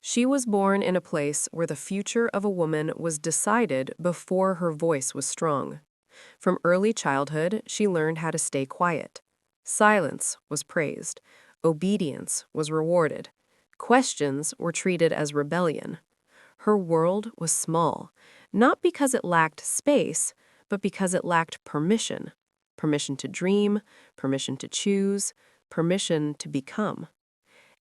She was born in a place where the future of a woman was decided before her voice was strong. From early childhood, she learned how to stay quiet. Silence was praised. Obedience was rewarded. Questions were treated as rebellion. Her world was small, not because it lacked space, but because it lacked permission. Permission to dream, permission to choose, permission to become.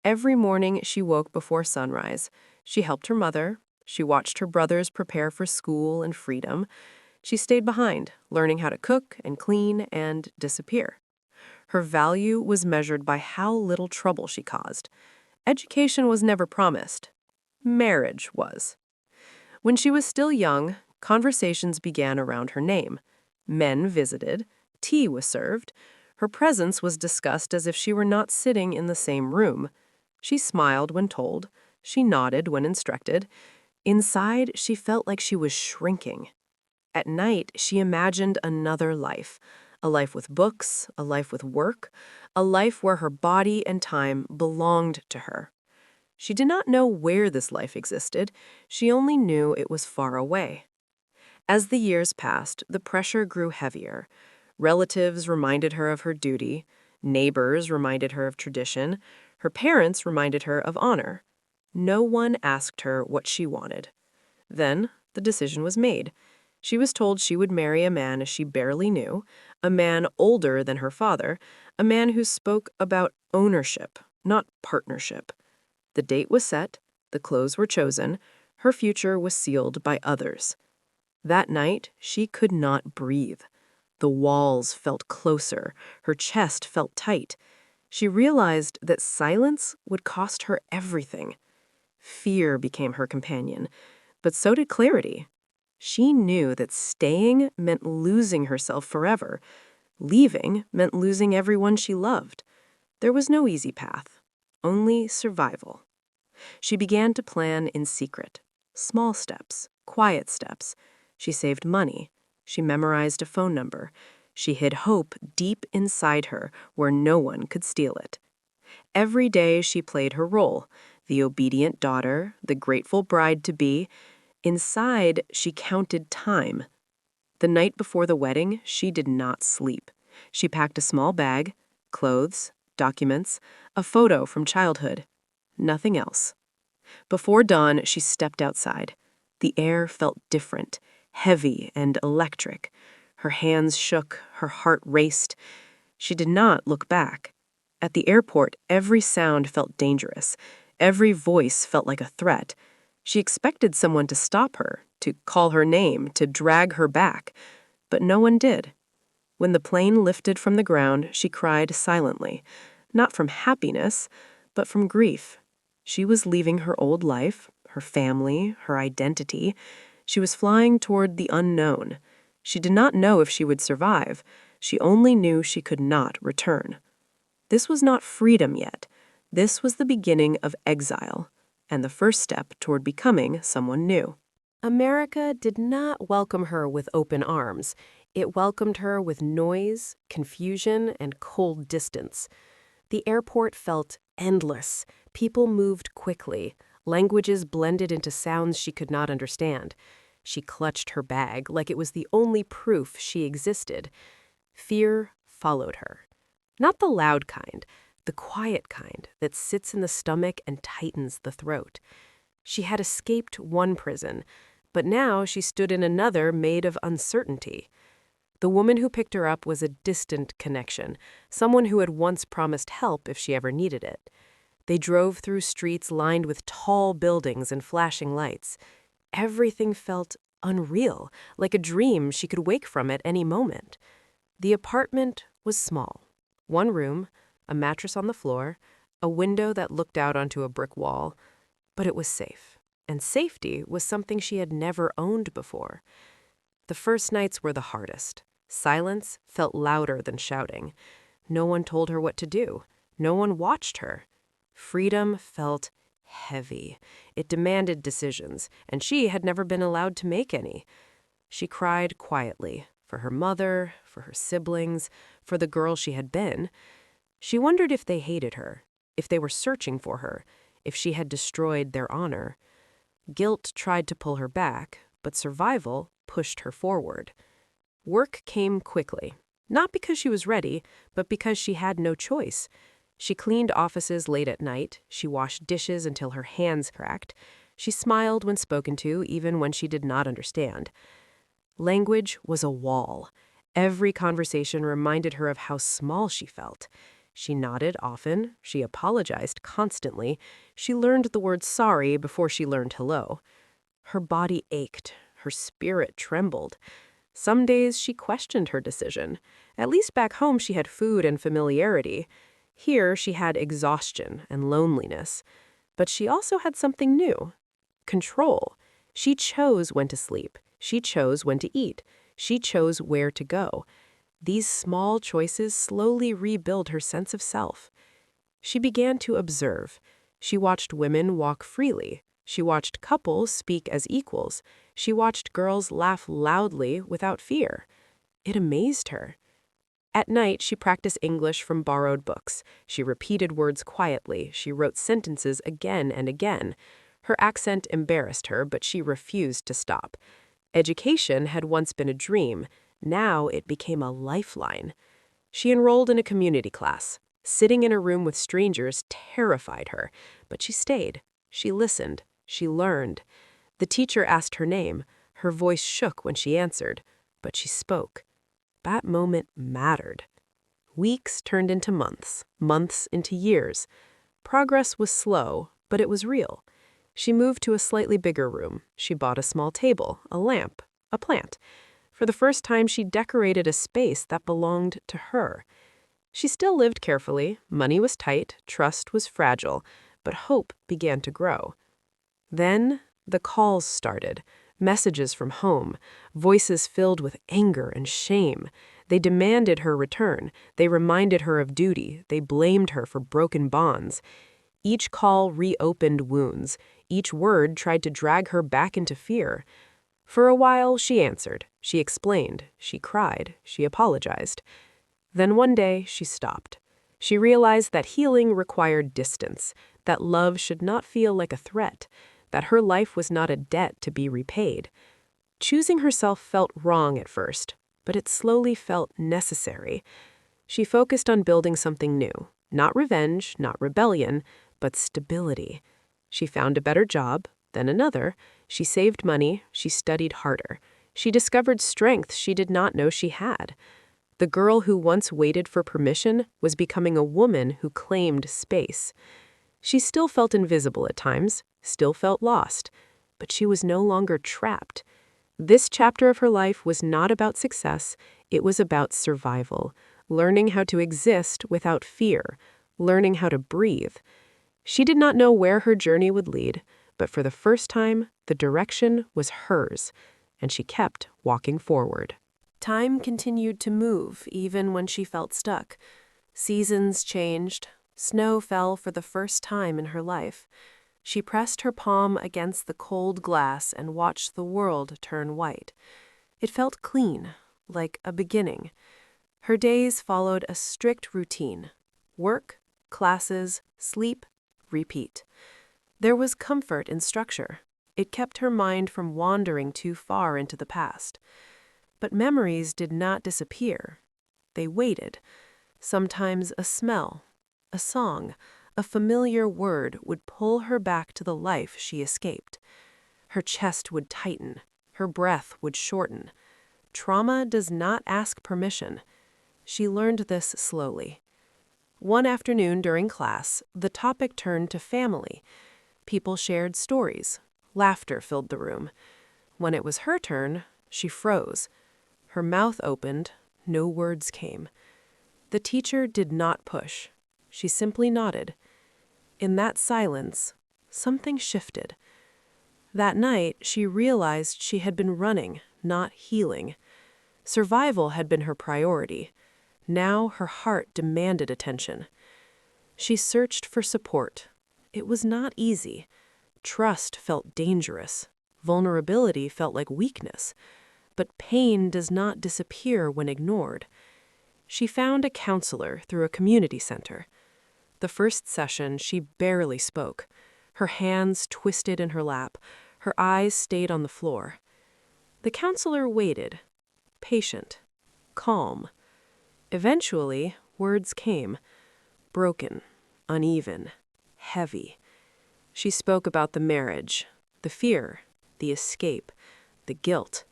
Every morning she woke before sunrise. She helped her mother. She watched her brothers prepare for school and freedom. She stayed behind, learning how to cook and clean and disappear. Her value was measured by how little trouble she caused. Education was never promised. Marriage was. When she was still young, conversations began around her name. Men visited. Tea was served. Her presence was discussed as if she were not sitting in the same room. She smiled when told. She nodded when instructed. Inside, she felt like she was shrinking. At night, she imagined another life, a life with books, a life with work, a life where her body and time belonged to her. She did not know where this life existed. She only knew it was far away. As the years passed, the pressure grew heavier. Relatives reminded her of her duty. Neighbors reminded her of tradition. Her parents reminded her of honor. No one asked her what she wanted. Then the decision was made. She was told she would marry a man she barely knew, a man older than her father, a man who spoke about ownership, not partnership. The date was set, the clothes were chosen, her future was sealed by others. That night, she could not breathe. The walls felt closer, her chest felt tight. She realized that silence would cost her everything. Fear became her companion, but so did clarity. She knew that staying meant losing herself forever. Leaving meant losing everyone she loved. There was no easy path, only survival. She began to plan in secret. Small steps, quiet steps. She saved money. She memorized a phone number. She hid hope deep inside her where no one could steal it. Every day she played her role, the obedient daughter, the grateful bride-to-be. Inside, she counted time. The night before the wedding, she did not sleep. She packed a small bag, clothes, documents, a photo from childhood. Nothing else. Before dawn, she stepped outside. The air felt different, heavy and electric. Her hands shook, her heart raced. She did not look back. At the airport, every sound felt dangerous. Every voice felt like a threat. She expected someone to stop her, to call her name, to drag her back. But no one did. When the plane lifted from the ground, she cried silently, not from happiness, but from grief. She was leaving her old life, her family, her identity. She was flying toward the unknown. She did not know if she would survive. She only knew she could not return. This was not freedom yet. This was the beginning of exile, and the first step toward becoming someone new. America did not welcome her with open arms. It welcomed her with noise, confusion, and cold distance. The airport felt endless. People moved quickly. Languages blended into sounds she could not understand. She clutched her bag like it was the only proof she existed. Fear followed her. Not the loud kind, the quiet kind that sits in the stomach and tightens the throat. She had escaped one prison, but now she stood in another made of uncertainty. The woman who picked her up was a distant connection, someone who had once promised help if she ever needed it. They drove through streets lined with tall buildings and flashing lights. Everything felt unreal, like a dream she could wake from at any moment. The apartment was small. One room, a mattress on the floor, a window that looked out onto a brick wall. But it was safe, and safety was something she had never owned before. The first nights were the hardest. Silence felt louder than shouting. No one told her what to do. No one watched her. Freedom felt heavy. It demanded decisions, and she had never been allowed to make any. She cried quietly, for her mother, for her siblings, for the girl she had been. She wondered if they hated her, if they were searching for her, if she had destroyed their honor. Guilt tried to pull her back, but survival pushed her forward. Work came quickly, not because she was ready, but because she had no choice. She cleaned offices late at night, she washed dishes until her hands cracked, she smiled when spoken to, even when she did not understand. Language was a wall. Every conversation reminded her of how small she felt. She nodded often, she apologized constantly, she learned the word sorry before she learned hello. Her body ached, her spirit trembled. Some days she questioned her decision. At least back home she had food and familiarity. Here she had exhaustion and loneliness. But she also had something new: control. She chose when to sleep. She chose when to eat. She chose where to go. These small choices slowly rebuilt her sense of self. She began to observe. She watched women walk freely. She watched couples speak as equals. She watched girls laugh loudly without fear. It amazed her. At night, she practiced English from borrowed books. She repeated words quietly. She wrote sentences again and again. Her accent embarrassed her, but she refused to stop. Education had once been a dream. Now it became a lifeline. She enrolled in a community class. Sitting in a room with strangers terrified her, but she stayed. She listened. She learned. The teacher asked her name. Her voice shook when she answered, but she spoke. That moment mattered. Weeks turned into months, months into years. Progress was slow, but it was real. She moved to a slightly bigger room. She bought a small table, a lamp, a plant. For the first time, she decorated a space that belonged to her. She still lived carefully. Money was tight, trust was fragile, but hope began to grow. Then the calls started. Messages from home, voices filled with anger and shame. They demanded her return. They reminded her of duty. They blamed her for broken bonds. Each call reopened wounds. Each word tried to drag her back into fear. For a while, she answered. She explained. She cried. She apologized. Then one day, she stopped. She realized that healing required distance, that love should not feel like a threat, that her life was not a debt to be repaid. Choosing herself felt wrong at first, but it slowly felt necessary. She focused on building something new, not revenge, not rebellion, but stability. She found a better job, then another. She saved money, she studied harder. She discovered strength she did not know she had. The girl who once waited for permission was becoming a woman who claimed space. She still felt invisible at times, still felt lost, but she was no longer trapped. This chapter of her life was not about success, it was about survival, learning how to exist without fear, learning how to breathe. She did not know where her journey would lead, but for the first time, the direction was hers, and she kept walking forward. Time continued to move even when she felt stuck. Seasons changed. Snow fell for the first time in her life. She pressed her palm against the cold glass and watched the world turn white. It felt clean, like a beginning. Her days followed a strict routine: work, classes, sleep, repeat. There was comfort in structure. It kept her mind from wandering too far into the past. But memories did not disappear. They waited. Sometimes a smell, a song, a familiar word would pull her back to the life she escaped. Her chest would tighten. Her breath would shorten. Trauma does not ask permission. She learned this slowly. One afternoon during class, the topic turned to family. People shared stories. Laughter filled the room. When it was her turn, she froze. Her mouth opened. No words came. The teacher did not push. She simply nodded. In that silence, something shifted. That night, she realized she had been running, not healing. Survival had been her priority. Now her heart demanded attention. She searched for support. It was not easy. Trust felt dangerous. Vulnerability felt like weakness. But pain does not disappear when ignored. She found a counselor through a community center. The first session, she barely spoke. Her hands twisted in her lap. Her eyes stayed on the floor. The counselor waited, patient, calm. Eventually, words came, broken, uneven, heavy. She spoke about the marriage, the fear, the escape, the guilt.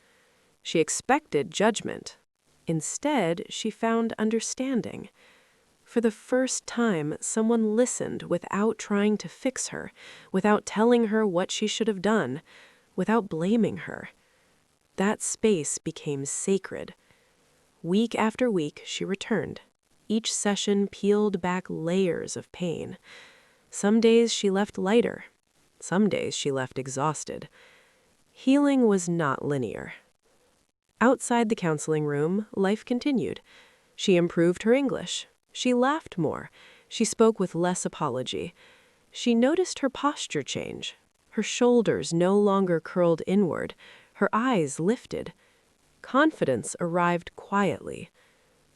She expected judgment. Instead, she found understanding. For the first time, someone listened without trying to fix her, without telling her what she should have done, without blaming her. That space became sacred. Week after week, she returned. Each session peeled back layers of pain. Some days she left lighter. Some days she left exhausted. Healing was not linear. Outside the counseling room, life continued. She improved her English. She laughed more. She spoke with less apology. She noticed her posture change. Her shoulders no longer curled inward. Her eyes lifted. Confidence arrived quietly.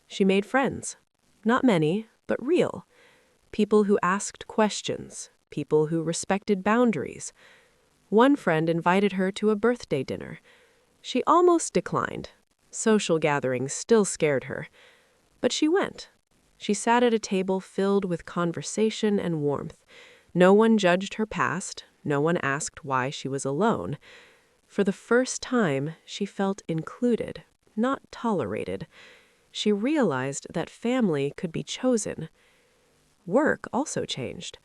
She made friends. Not many, but real. People who asked questions. People who respected boundaries. One friend invited her to a birthday dinner. She almost declined. Social gatherings still scared her. But she went. She sat at a table filled with conversation and warmth. No one judged her past. No one asked why she was alone. For the first time, she felt included, not tolerated. She realized that family could be chosen. Work also changed.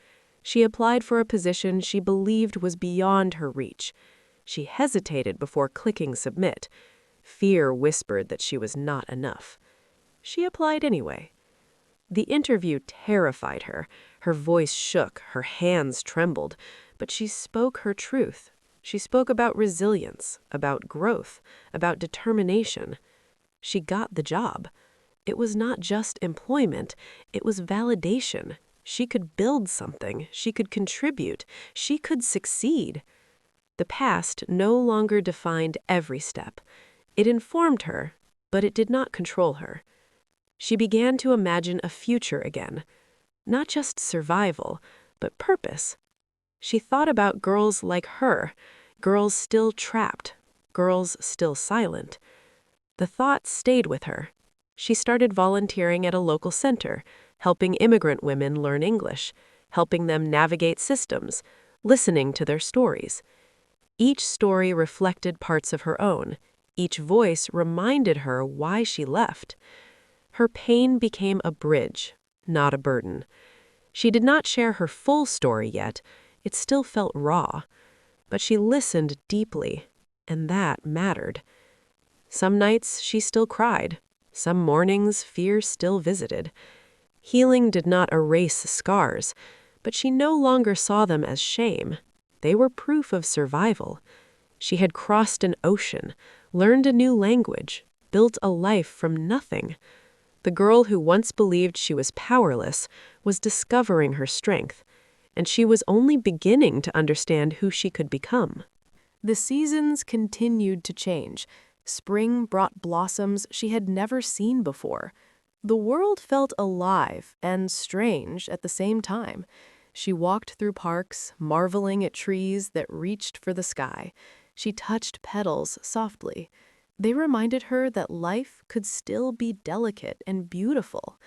She applied for a position she believed was beyond her reach. She hesitated before clicking submit. Fear whispered that she was not enough. She applied anyway. The interview terrified her. Her voice shook, her hands trembled, but she spoke her truth. She spoke about resilience, about growth, about determination. She got the job. It was not just employment, it was validation. She could build something, she could contribute, she could succeed. The past no longer defined every step. It informed her, but it did not control her. She began to imagine a future again, not just survival, but purpose. She thought about girls like her, girls still trapped, girls still silent. The thought stayed with her. She started volunteering at a local center, helping immigrant women learn English, helping them navigate systems, listening to their stories. Each story reflected parts of her own. Each voice reminded her why she left. Her pain became a bridge, not a burden. She did not share her full story yet. It still felt raw. But she listened deeply, and that mattered. Some nights she still cried. Some mornings fear still visited. Healing did not erase scars, but she no longer saw them as shame. They were proof of survival. She had crossed an ocean, learned a new language, built a life from nothing. The girl who once believed she was powerless was discovering her strength, and she was only beginning to understand who she could become. The seasons continued to change. Spring brought blossoms she had never seen before. The world felt alive and strange at the same time. She walked through parks, marveling at trees that reached for the sky. She touched petals softly. They reminded her that life could still be delicate and beautiful.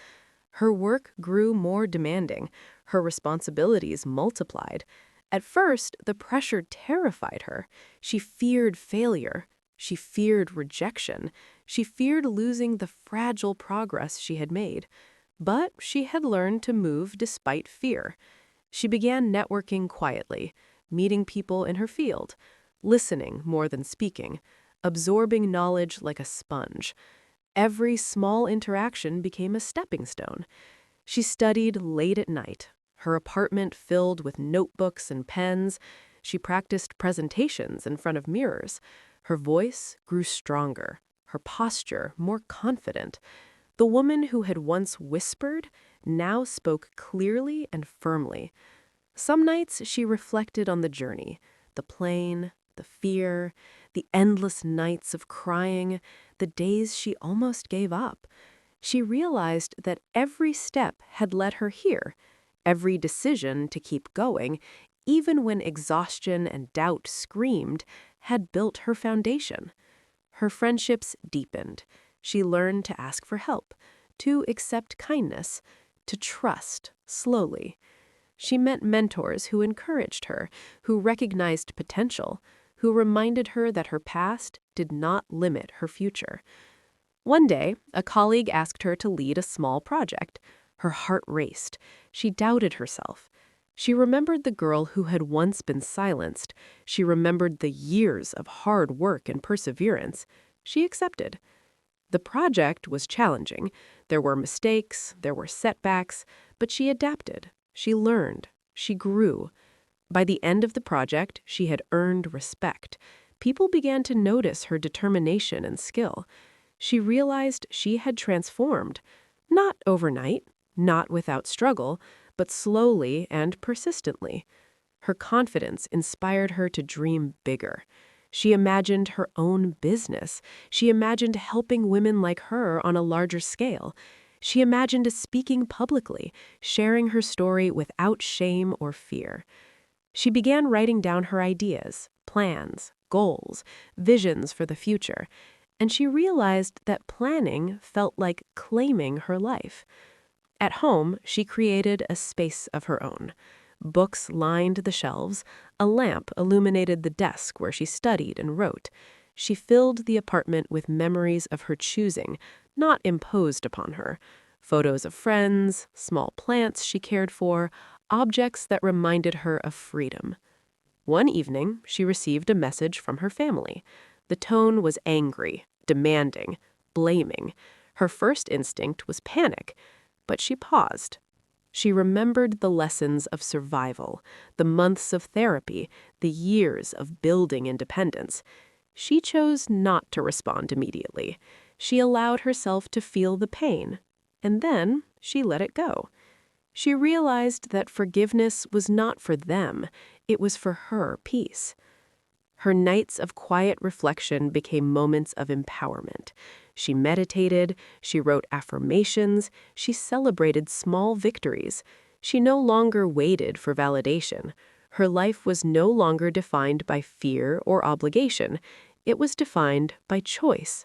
Her work grew more demanding. Her responsibilities multiplied. At first, the pressure terrified her. She feared failure. She feared rejection. She feared losing the fragile progress she had made. But she had learned to move despite fear. She began networking quietly, meeting people in her field, listening more than speaking, absorbing knowledge like a sponge. Every small interaction became a stepping stone. She studied late at night, her apartment filled with notebooks and pens. She practiced presentations in front of mirrors. Her voice grew stronger, her posture more confident. The woman who had once whispered now spoke clearly and firmly. Some nights she reflected on the journey, the plane, the fear, the endless nights of crying, the days she almost gave up. She realized that every step had led her here, every decision to keep going, even when exhaustion and doubt screamed, had built her foundation. Her friendships deepened. She learned to ask for help, to accept kindness, to trust slowly. She met mentors who encouraged her, who recognized potential, who reminded her that her past did not limit her future. One day, a colleague asked her to lead a small project. Her heart raced. She doubted herself. She remembered the girl who had once been silenced. She remembered the years of hard work and perseverance. She accepted. The project was challenging. There were mistakes, there were setbacks, but she adapted. She learned. She grew. By the end of the project, she had earned respect. People began to notice her determination and skill. She realized she had transformed, not overnight, not without struggle, but slowly and persistently. Her confidence inspired her to dream bigger. She imagined her own business. She imagined helping women like her on a larger scale. She imagined speaking publicly, sharing her story without shame or fear. She began writing down her ideas, plans, goals, visions for the future, and she realized that planning felt like claiming her life. At home, she created a space of her own. Books lined the shelves, a lamp illuminated the desk where she studied and wrote. She filled the apartment with memories of her choosing, not imposed upon her. Photos of friends, small plants she cared for, objects that reminded her of freedom. One evening, she received a message from her family. The tone was angry, demanding, blaming. Her first instinct was panic, but she paused. She remembered the lessons of survival, the months of therapy, the years of building independence. She chose not to respond immediately. She allowed herself to feel the pain, and then she let it go. She realized that forgiveness was not for them, it was for her peace. Her nights of quiet reflection became moments of empowerment. She meditated, she wrote affirmations, she celebrated small victories. She no longer waited for validation. Her life was no longer defined by fear or obligation. It was defined by choice.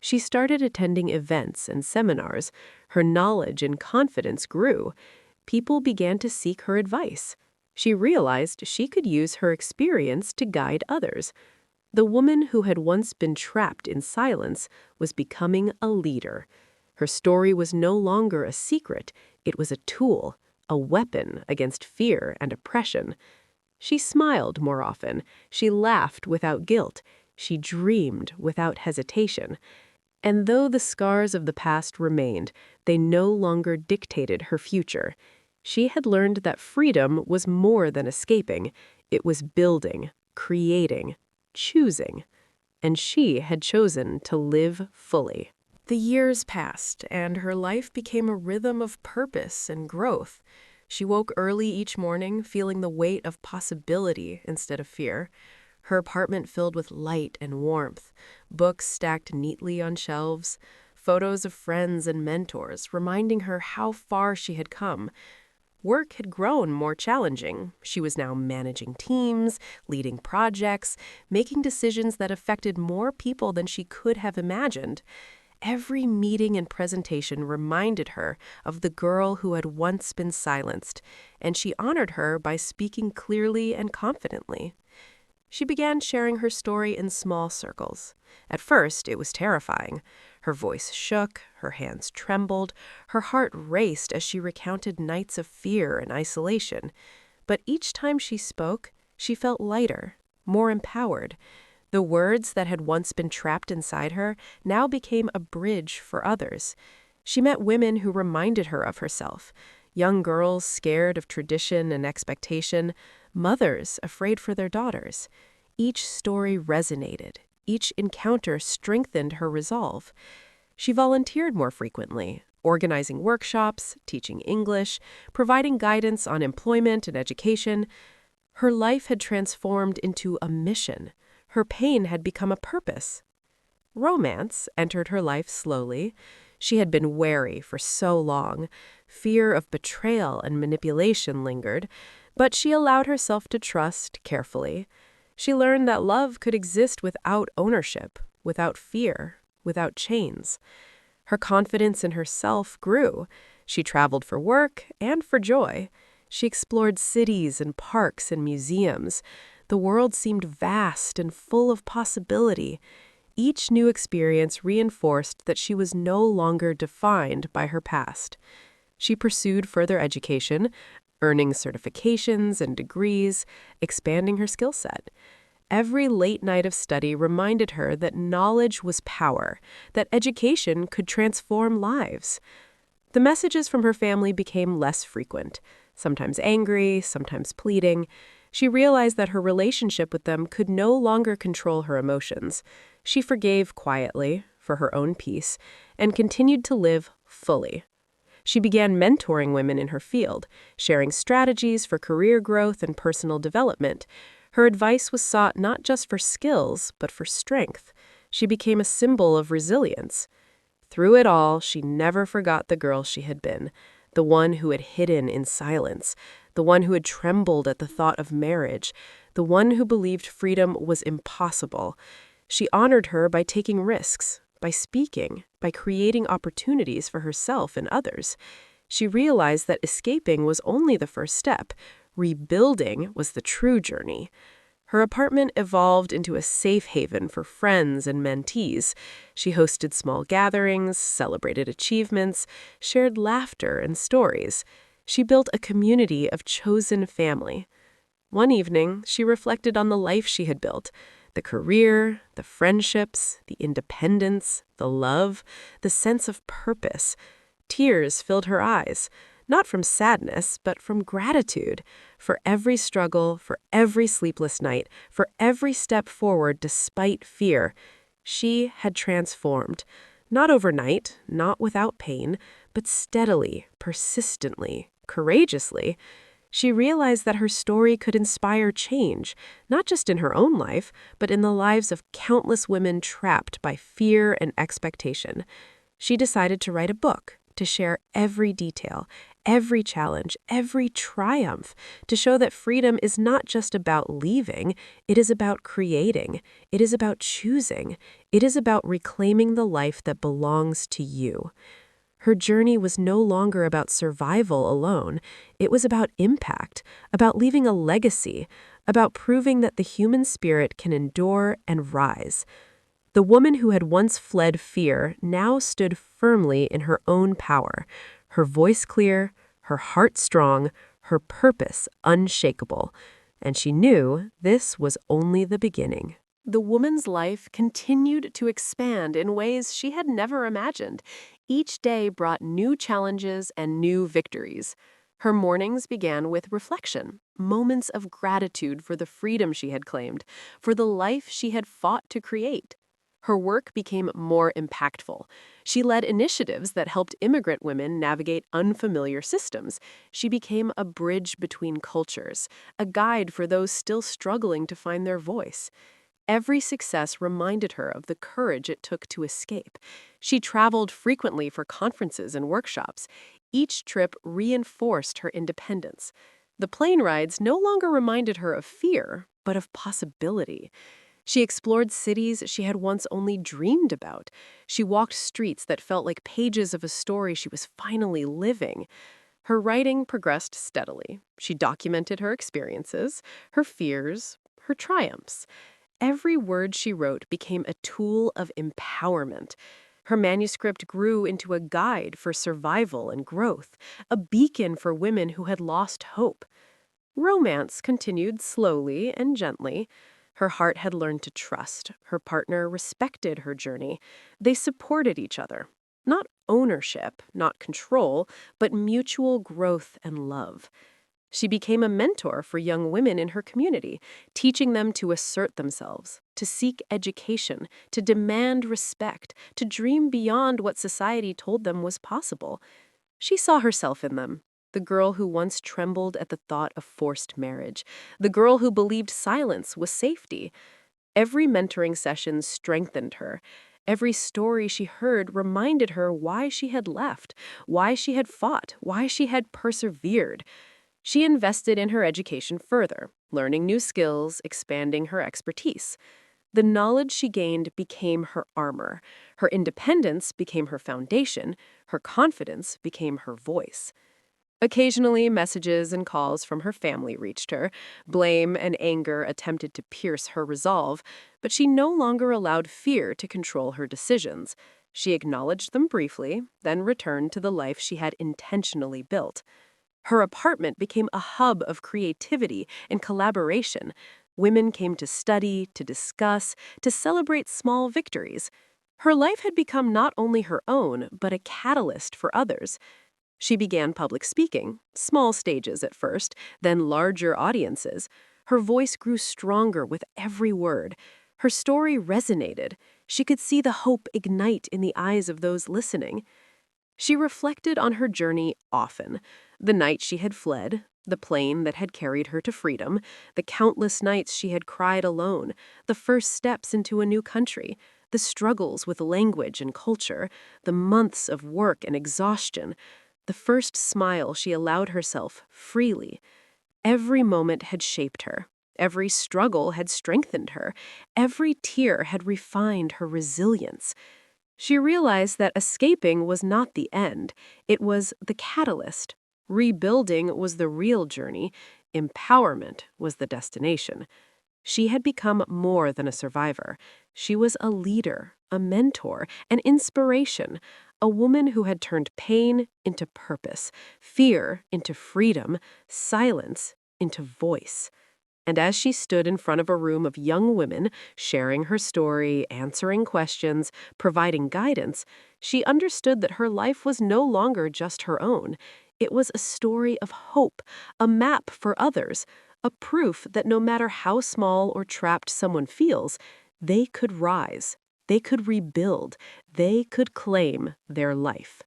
She started attending events and seminars. Her knowledge and confidence grew. People began to seek her advice. She realized she could use her experience to guide others. The woman who had once been trapped in silence was becoming a leader. Her story was no longer a secret, it was a tool, a weapon against fear and oppression. She smiled more often, she laughed without guilt, she dreamed without hesitation. And though the scars of the past remained, they no longer dictated her future. She had learned that freedom was more than escaping. It was building, creating, choosing. And she had chosen to live fully. The years passed, and her life became a rhythm of purpose and growth. She woke early each morning, feeling the weight of possibility instead of fear. Her apartment filled with light and warmth, books stacked neatly on shelves, photos of friends and mentors reminding her how far she had come. Work had grown more challenging. She was now managing teams, leading projects, making decisions that affected more people than she could have imagined. Every meeting and presentation reminded her of the girl who had once been silenced, and she honored her by speaking clearly and confidently. She began sharing her story in small circles. At first, it was terrifying. Her voice shook, her hands trembled, her heart raced as she recounted nights of fear and isolation. But each time she spoke, she felt lighter, more empowered. The words that had once been trapped inside her now became a bridge for others. She met women who reminded her of herself. Young girls scared of tradition and expectation, mothers afraid for their daughters. Each story resonated. Each encounter strengthened her resolve. She volunteered more frequently, organizing workshops, teaching English, providing guidance on employment and education. Her life had transformed into a mission. Her pain had become a purpose. Romance entered her life slowly. She had been wary for so long. Fear of betrayal and manipulation lingered. But she allowed herself to trust carefully. She learned that love could exist without ownership, without fear, without chains. Her confidence in herself grew. She traveled for work and for joy. She explored cities and parks and museums. The world seemed vast and full of possibility. Each new experience reinforced that she was no longer defined by her past. She pursued further education, earning certifications and degrees, expanding her skill set. Every late night of study reminded her that knowledge was power, that education could transform lives. The messages from her family became less frequent, sometimes angry, sometimes pleading. She realized that her relationship with them could no longer control her emotions. She forgave quietly, for her own peace, and continued to live fully. She began mentoring women in her field, sharing strategies for career growth and personal development. Her advice was sought not just for skills, but for strength. She became a symbol of resilience. Through it all, she never forgot the girl she had been, the one who had hidden in silence, the one who had trembled at the thought of marriage, the one who believed freedom was impossible. She honored her by taking risks, by speaking, by creating opportunities for herself and others. She realized that escaping was only the first step. Rebuilding was the true journey. Her apartment evolved into a safe haven for friends and mentees. She hosted small gatherings, celebrated achievements, shared laughter and stories. She built a community of chosen family. One evening, she reflected on the life she had built, the career, the friendships, the independence, the love, the sense of purpose. Tears filled her eyes, not from sadness, but from gratitude, for every struggle, for every sleepless night, for every step forward despite fear. She had transformed, not overnight, not without pain, but steadily, persistently, courageously. She realized that her story could inspire change, not just in her own life, but in the lives of countless women trapped by fear and expectation. She decided to write a book, to share every detail, every challenge, every triumph, to show that freedom is not just about leaving, it is about creating, it is about choosing, it is about reclaiming the life that belongs to you. Her journey was no longer about survival alone. It was about impact, about leaving a legacy, about proving that the human spirit can endure and rise. The woman who had once fled fear now stood firmly in her own power, her voice clear, her heart strong, her purpose unshakable. And she knew this was only the beginning. The woman's life continued to expand in ways she had never imagined. Each day brought new challenges and new victories. Her mornings began with reflection, moments of gratitude for the freedom she had claimed, for the life she had fought to create. Her work became more impactful. She led initiatives that helped immigrant women navigate unfamiliar systems. She became a bridge between cultures, a guide for those still struggling to find their voice. Every success reminded her of the courage it took to escape. She traveled frequently for conferences and workshops. Each trip reinforced her independence. The plane rides no longer reminded her of fear, but of possibility. She explored cities she had once only dreamed about. She walked streets that felt like pages of a story she was finally living. Her writing progressed steadily. She documented her experiences, her fears, her triumphs. Every word she wrote became a tool of empowerment. Her manuscript grew into a guide for survival and growth, a beacon for women who had lost hope. Romance continued slowly and gently. Her heart had learned to trust. Her partner respected her journey. They supported each other. Not ownership, not control, but mutual growth and love. She became a mentor for young women in her community, teaching them to assert themselves, to seek education, to demand respect, to dream beyond what society told them was possible. She saw herself in them. The girl who once trembled at the thought of forced marriage, the girl who believed silence was safety. Every mentoring session strengthened her. Every story she heard reminded her why she had left, why she had fought, why she had persevered. She invested in her education further, learning new skills, expanding her expertise. The knowledge she gained became her armor. Her independence became her foundation. Her confidence became her voice. Occasionally, messages and calls from her family reached her. Blame and anger attempted to pierce her resolve, but she no longer allowed fear to control her decisions. She acknowledged them briefly, then returned to the life she had intentionally built. Her apartment became a hub of creativity and collaboration. Women came to study, to discuss, to celebrate small victories. Her life had become not only her own, but a catalyst for others. She began public speaking, small stages at first, then larger audiences. Her voice grew stronger with every word. Her story resonated. She could see the hope ignite in the eyes of those listening. She reflected on her journey often. The night she had fled, the plane that had carried her to freedom, the countless nights she had cried alone, the first steps into a new country, the struggles with language and culture, the months of work and exhaustion, the first smile she allowed herself freely. Every moment had shaped her. Every struggle had strengthened her. Every tear had refined her resilience. She realized that escaping was not the end. It was the catalyst. Rebuilding was the real journey. Empowerment was the destination. She had become more than a survivor. She was a leader, a mentor, an inspiration, a woman who had turned pain into purpose, fear into freedom, silence into voice. And as she stood in front of a room of young women, sharing her story, answering questions, providing guidance, she understood that her life was no longer just her own. It was a story of hope, a map for others, a proof that no matter how small or trapped someone feels, they could rise, they could rebuild, they could claim their life.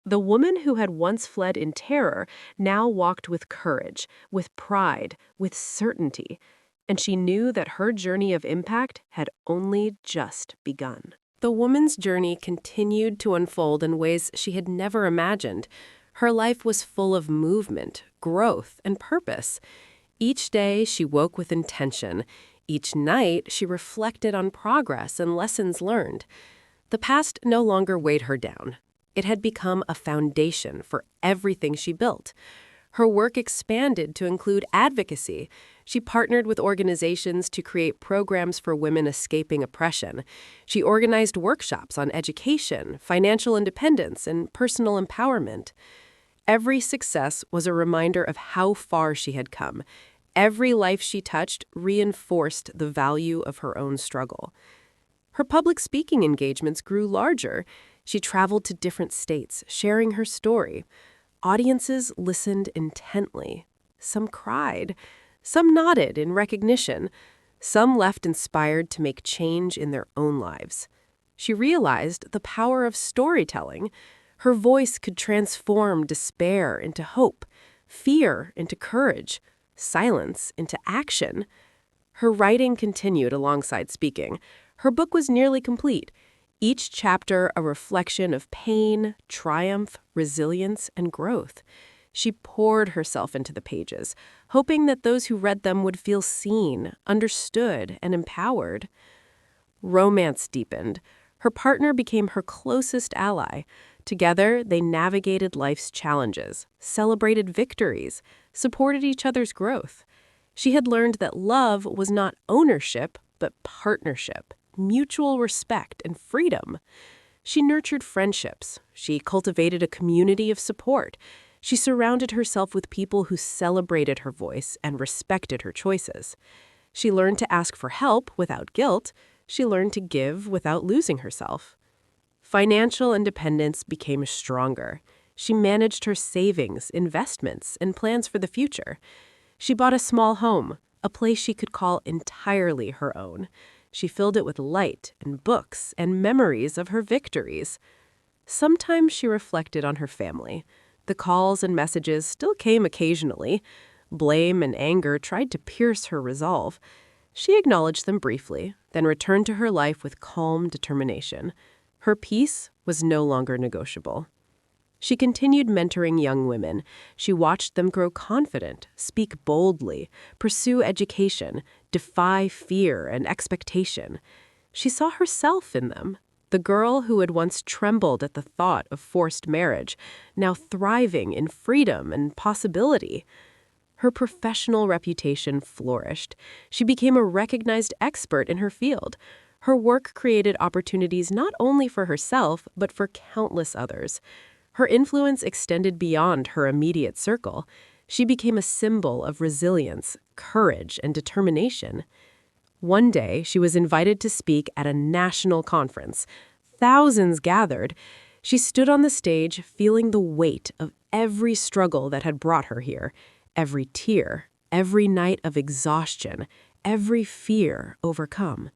The woman who had once fled in terror now walked with courage, with pride, with certainty, and she knew that her journey of impact had only just begun. The woman's journey continued to unfold in ways she had never imagined. Her life was full of movement, growth, and purpose. Each day she woke with intention. Each night she reflected on progress and lessons learned. The past no longer weighed her down. It had become a foundation for everything she built. Her work expanded to include advocacy. She partnered with organizations to create programs for women escaping oppression. She organized workshops on education, financial independence, and personal empowerment. Every success was a reminder of how far she had come. Every life she touched reinforced the value of her own struggle. Her public speaking engagements grew larger. She traveled to different states, sharing her story. Audiences listened intently. Some cried. Some nodded in recognition. Some left inspired to make change in their own lives. She realized the power of storytelling. Her voice could transform despair into hope, fear into courage, silence into action. Her writing continued alongside speaking. Her book was nearly complete, each chapter a reflection of pain, triumph, resilience, and growth. She poured herself into the pages, hoping that those who read them would feel seen, understood, and empowered. Romance deepened. Her partner became her closest ally. Together, they navigated life's challenges, celebrated victories, supported each other's growth. She had learned that love was not ownership, but partnership, mutual respect, and freedom. She nurtured friendships. She cultivated a community of support. She surrounded herself with people who celebrated her voice and respected her choices. She learned to ask for help without guilt. She learned to give without losing herself. Financial independence became stronger. She managed her savings, investments, and plans for the future. She bought a small home, a place she could call entirely her own. She filled it with light and books and memories of her victories. Sometimes she reflected on her family. The calls and messages still came occasionally. Blame and anger tried to pierce her resolve. She acknowledged them briefly, then returned to her life with calm determination. Her peace was no longer negotiable. She continued mentoring young women. She watched them grow confident, speak boldly, pursue education, defy fear and expectation. She saw herself in them. The girl who had once trembled at the thought of forced marriage, now thriving in freedom and possibility. Her professional reputation flourished. She became a recognized expert in her field. Her work created opportunities not only for herself, but for countless others. Her influence extended beyond her immediate circle. She became a symbol of resilience, courage, and determination. One day, she was invited to speak at a national conference. Thousands gathered. She stood on the stage, feeling the weight of every struggle that had brought her here, every tear, every night of exhaustion, every fear overcome.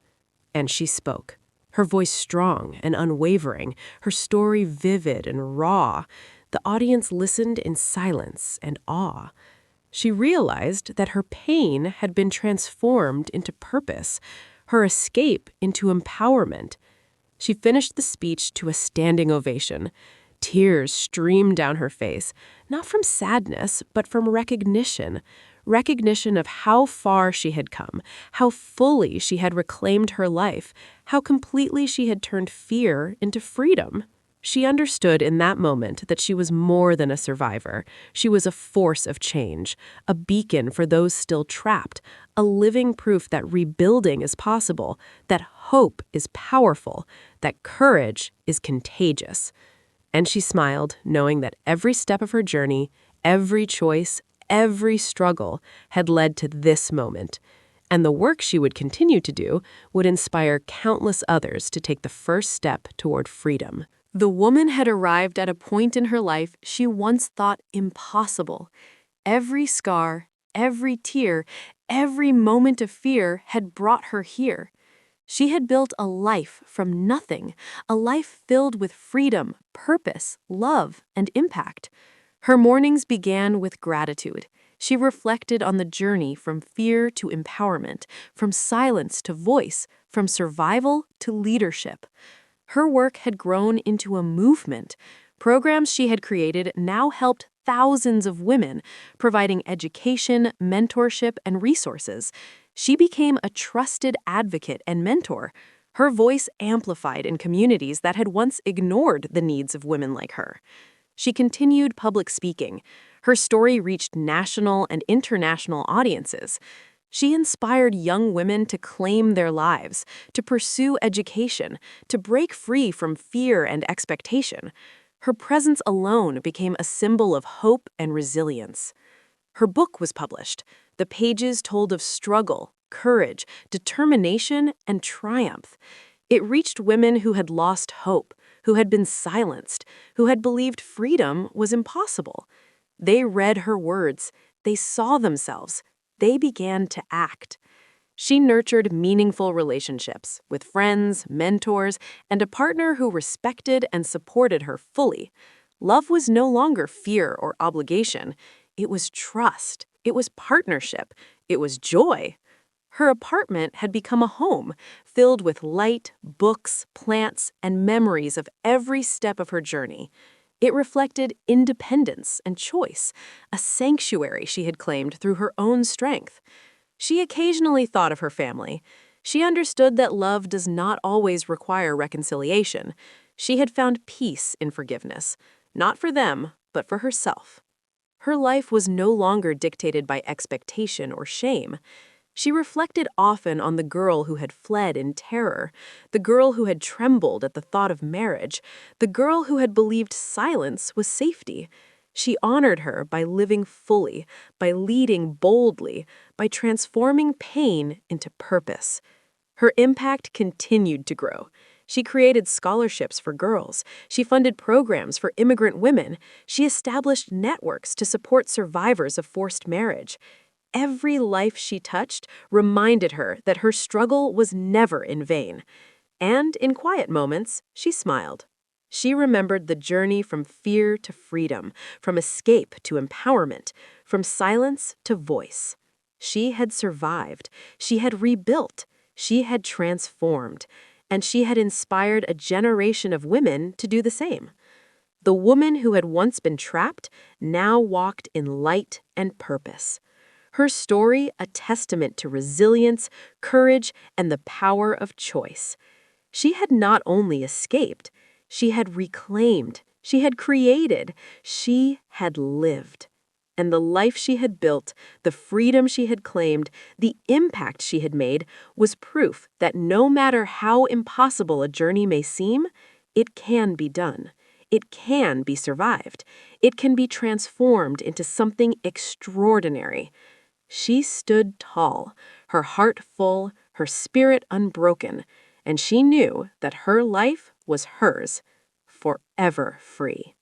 And she spoke, her voice strong and unwavering, her story vivid and raw. The audience listened in silence and awe. She realized that her pain had been transformed into purpose, her escape into empowerment. She finished the speech to a standing ovation. Tears streamed down her face, not from sadness, but from recognition of how far she had come, how fully she had reclaimed her life, how completely she had turned fear into freedom. She understood in that moment that she was more than a survivor. She was a force of change, a beacon for those still trapped, a living proof that rebuilding is possible, that hope is powerful, that courage is contagious. And she smiled, knowing that every step of her journey, every choice, every struggle had led to this moment. And the work she would continue to do would inspire countless others to take the first step toward freedom. The woman had arrived at a point in her life she once thought impossible. Every scar, every tear, every moment of fear had brought her here. She had built a life from nothing, a life filled with freedom, purpose, love, and impact. Her mornings began with gratitude. She reflected on the journey from fear to empowerment, from silence to voice, from survival to leadership. Her work had grown into a movement. Programs she had created now helped thousands of women, providing education, mentorship, and resources. She became a trusted advocate and mentor. Her voice amplified in communities that had once ignored the needs of women like her. She continued public speaking. Her story reached national and international audiences. She inspired young women to claim their lives, to pursue education, to break free from fear and expectation. Her presence alone became a symbol of hope and resilience. Her book was published. The pages told of struggle, courage, determination, and triumph. It reached women who had lost hope, who had been silenced, who had believed freedom was impossible. They read her words. They saw themselves. They began to act. She nurtured meaningful relationships with friends, mentors, and a partner who respected and supported her fully. Love was no longer fear or obligation. It was trust. It was partnership. It was joy. Her apartment had become a home, filled with light, books, plants, and memories of every step of her journey. It reflected independence and choice, a sanctuary she had claimed through her own strength. She occasionally thought of her family. She understood that love does not always require reconciliation. She had found peace in forgiveness, not for them, but for herself. Her life was no longer dictated by expectation or shame. She reflected often on the girl who had fled in terror, the girl who had trembled at the thought of marriage, the girl who had believed silence was safety. She honored her by living fully, by leading boldly, by transforming pain into purpose. Her impact continued to grow. She created scholarships for girls. She funded programs for immigrant women. She established networks to support survivors of forced marriage. Every life she touched reminded her that her struggle was never in vain. And in quiet moments, she smiled. She remembered the journey from fear to freedom, from escape to empowerment, from silence to voice. She had survived. She had rebuilt. She had transformed. And she had inspired a generation of women to do the same. The woman who had once been trapped now walked in light and purpose. Her story a testament to resilience, courage, and the power of choice. She had not only escaped, she had reclaimed, she had created, she had lived. And the life she had built, the freedom she had claimed, the impact she had made was proof that no matter how impossible a journey may seem, it can be done. It can be survived. It can be transformed into something extraordinary. She stood tall, her heart full, her spirit unbroken, and she knew that her life was hers, forever free.